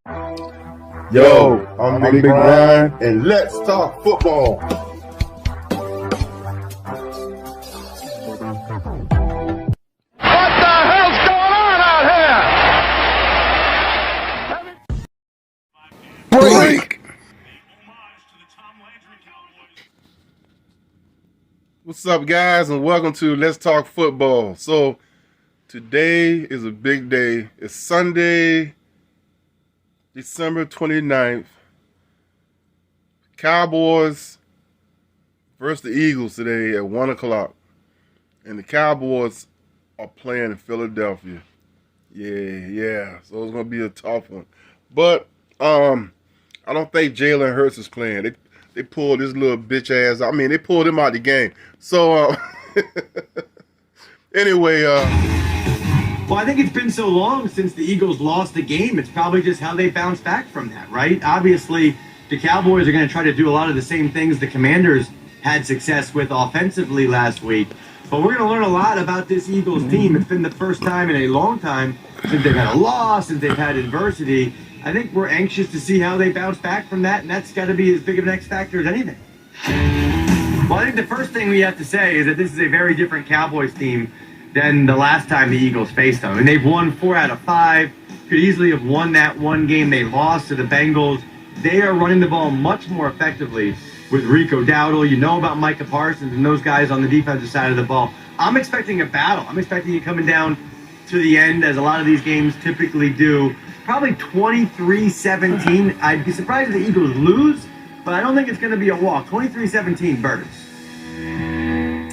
Yo, I'm Big Ryan, and let's talk football. What the hell's going on out here? Break! What's up, guys, and welcome to Let's Talk Football. So, today is a big day. It's Sunday, December 29th. Cowboys versus the Eagles today at 1 o'clock. And the Cowboys are playing in Philadelphia. Yeah. So it's going to be a tough one. But I don't think Jalen Hurts is playing. They pulled this little bitch ass. I mean, they pulled him out of the game. So, anyway. Well, I think it's been so long since the Eagles lost the game. It's probably just how they bounce back from that, right? Obviously, the Cowboys are going to try to do a lot of the same things the Commanders had success with offensively last week. But we're going to learn a lot about this Eagles team. It's been the first time in a long time since they've had a loss, since they've had adversity. I think we're anxious to see how they bounce back from that, and that's got to be as big of an X factor as anything. Well, I think the first thing we have to say is that this is a very different Cowboys team than the last time the Eagles faced them. And they've won 4 out of 5. Could easily have won that one game they lost to the Bengals. They are running the ball much more effectively with Rico Dowdle. You know about Micha Parsons and those guys on the defensive side of the ball. I'm expecting a battle. I'm expecting it coming down to the end, as a lot of these games typically do. Probably 23-17. I'd be surprised if the Eagles lose, but I don't think it's going to be a walk. 23-17 Birds.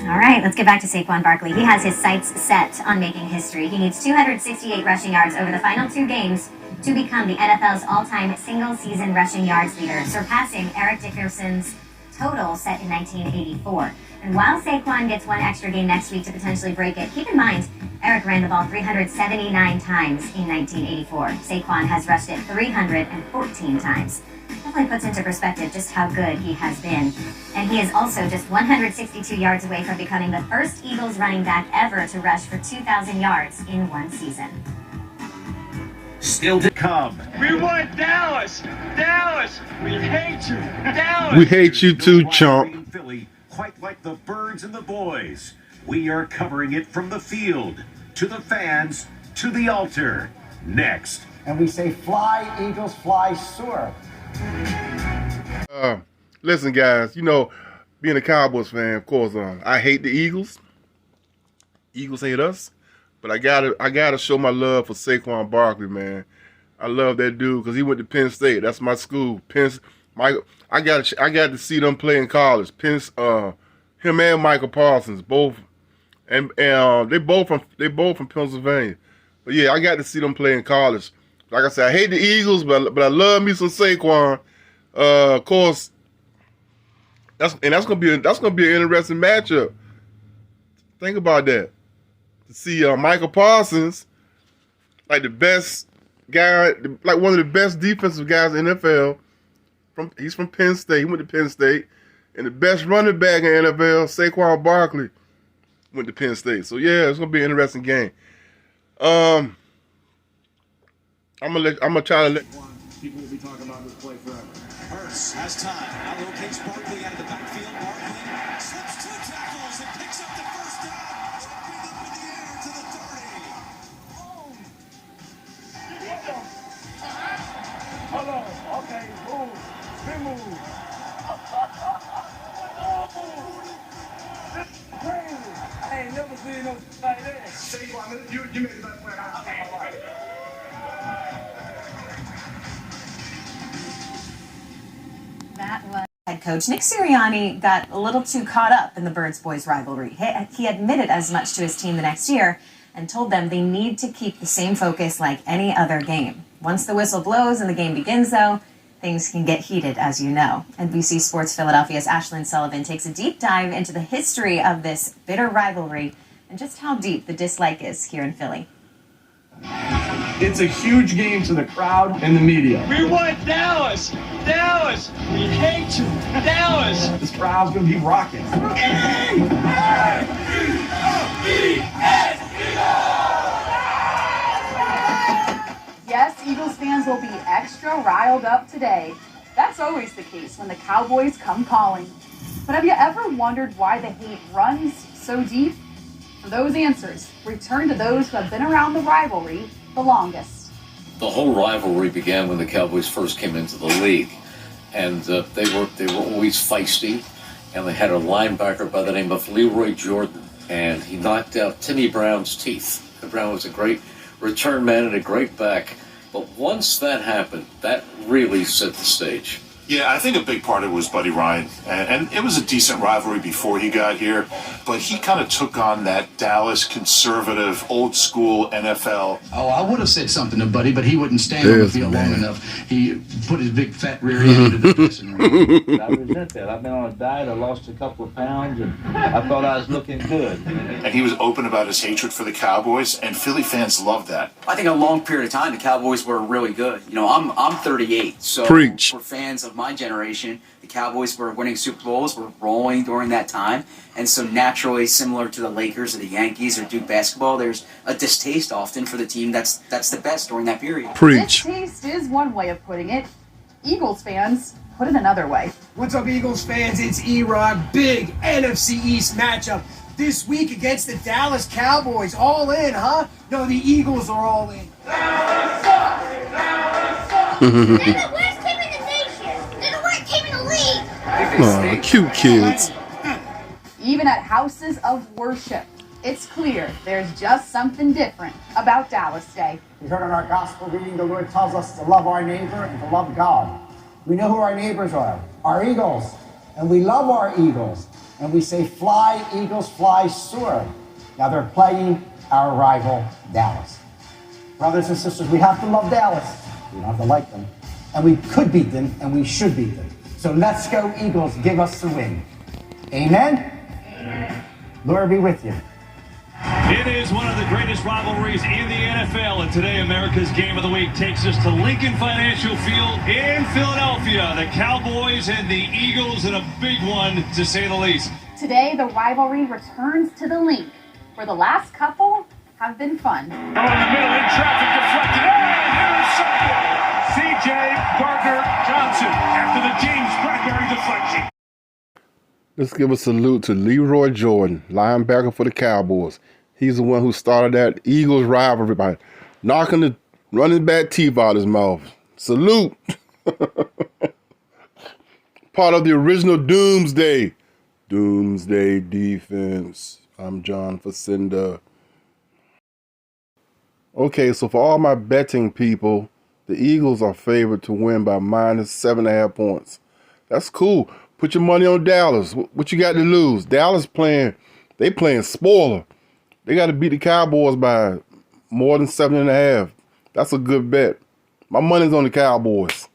All right, let's get back to Saquon Barkley. He has his sights set on making history. He needs 268 rushing yards over the final 2 games to become the NFL's all-time single-season rushing yards leader, surpassing Eric Dickerson's total set in 1984. And while Saquon gets one extra game next week to potentially break it, keep in mind, Eric ran the ball 379 times in 1984. Saquon has rushed it 314 times. Definitely puts into perspective just how good he has been. And he is also just 162 yards away from becoming the first Eagles running back ever to rush for 2,000 yards in one season. Still to come. We want Dallas! Dallas! We hate you! Dallas! We hate you too, chump. Philly, quite like the Birds and the Boys. We are covering it from the field, to the fans, to the altar. Next. And we say, fly, Eagles, fly, soar. Listen, guys, you know, being a Cowboys fan, of course, I hate the Eagles. Eagles hate us. But I gotta show my love for Saquon Barkley, man. I love that dude because he went to Penn State. That's my school. I got to see them play in college. Him and Michael Parsons, both, and they both from Pennsylvania. But yeah, I got to see them play in college. Like I said, I hate the Eagles, but I love me some Saquon. Of course, that's gonna be an interesting matchup. Think about that. To see Michael Parsons, like the best guy, like one of the best defensive guys in the NFL. He's from Penn State. He went to Penn State, and the best running back in the NFL, Saquon Barkley, went to Penn State. So yeah, it's gonna be an interesting game. I'm gonna try to let. People will be talking about this play forever. Hurts has time. Now locates Barkley out of the backfield. Barkley slips 2 tackles and picks up the first down. Jumping up in the air to the 30. Hold on. Okay, move. Big move. This is crazy. I ain't never seen no like that. Saquon, you made the best play I've seen in my life. That was head coach Nick Sirianni got a little too caught up in the Birds-Boys rivalry. He admitted as much to his team the next year and told them they need to keep the same focus like any other game. Once the whistle blows and the game begins, though, things can get heated, as you know. NBC Sports Philadelphia's Ashlyn Sullivan takes a deep dive into the history of this bitter rivalry and just how deep the dislike is here in Philly. It's a huge game to the crowd and the media. We want Dallas! Dallas! We hate you! Dallas! This crowd's gonna be rocking. Yes, Eagles fans will be extra riled up today. That's always the case when the Cowboys come calling. But have you ever wondered why the hate runs so deep? For those answers, return to those who have been around the rivalry the longest. The whole rivalry began when the Cowboys first came into the league, and they were always feisty, and they had a linebacker by the name of Leroy Jordan, and he knocked out Timmy Brown's teeth. Brown was a great return man and a great back, but once that happened, that really set the stage. Yeah, I think a big part of it was Buddy Ryan, and it was a decent rivalry before he got here, but he kind of took on that Dallas conservative, old-school NFL. Oh, I would have said something to Buddy, but he wouldn't stand on the field long enough. He put his big fat rear end into the dressing room. I resent that. I've been on a diet, I lost a couple of pounds, and I thought I was looking good. And he was open about his hatred for the Cowboys, and Philly fans loved that. I think a long period of time, the Cowboys were really good. You know, I'm 38, so Preach. For fans of my generation, the Cowboys were winning Super Bowls, were rolling during that time, and so naturally, similar to the Lakers or the Yankees or Duke basketball, there's a distaste often for the team that's the best during that period. Preach. Distaste is one way of putting it. Eagles fans put it another way. What's up, Eagles fans? It's E-Rock. Big NFC East matchup this week against the Dallas Cowboys. All in, huh? No, the Eagles are all in. Dallas sucks! Dallas sucks! They're the worst team in the nation! They're the worst team in the league! Oh, cute kids. Even at houses of worship, it's clear there's just something different about Dallas Day. We heard in our gospel reading, the Lord tells us to love our neighbor and to love God. We know who our neighbors are, our Eagles, and we love our Eagles. And we say, fly, Eagles, fly, soar. Now they're playing our rival, Dallas. Brothers and sisters, we have to love Dallas. We don't have to like them. And we could beat them, and we should beat them. So let's go, Eagles, give us the win. Amen? Amen. Lord be with you. It is one of the greatest rivalries in the NFL, and today America's Game of the Week takes us to Lincoln Financial Field in Philadelphia. The Cowboys and the Eagles in a big one, to say the least. Today, the rivalry returns to the link, where the last couple have been fun. Oh, in the middle, in traffic, deflected, and intercepted. C.J. Gardner-Johnson after the James Bradbury deflection. Let's give a salute to Leroy Jordan, linebacker for the Cowboys. He's the one who started that Eagles rivalry by knocking the running back teeth out of his mouth. Salute. Part of the original Doomsday defense. I'm John Facenda. Okay, so for all my betting people, the Eagles are favored to win by -7.5 points. That's cool. Put your money on Dallas. What you got to lose? Dallas playing spoiler. They got to beat the Cowboys by more than 7.5. That's a good bet. My money's on the Cowboys.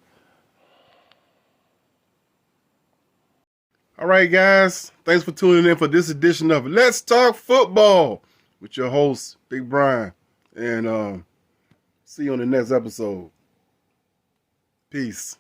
All right, guys. Thanks for tuning in for this edition of Let's Talk Football with your host, Big Brian. And see you on the next episode. Peace.